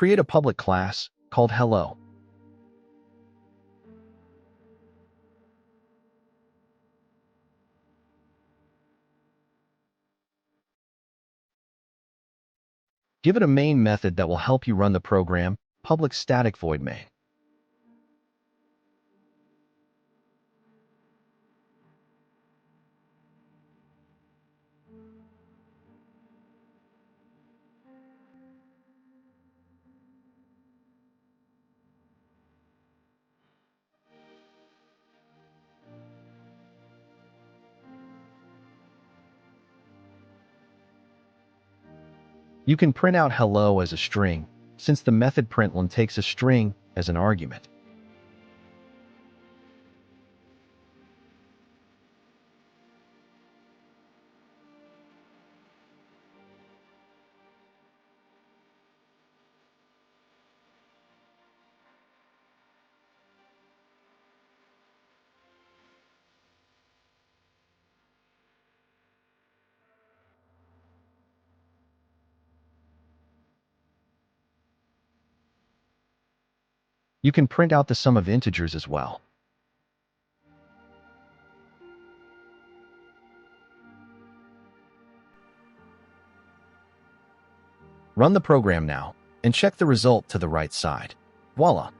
Create a public class called Hello. Give it a main method that will help you run the program, public static void main. You can print out hello as a string, since the method println takes a string as an argument. You can print out the sum of integers as well. Run the program now, and check the result to the right side. Voila!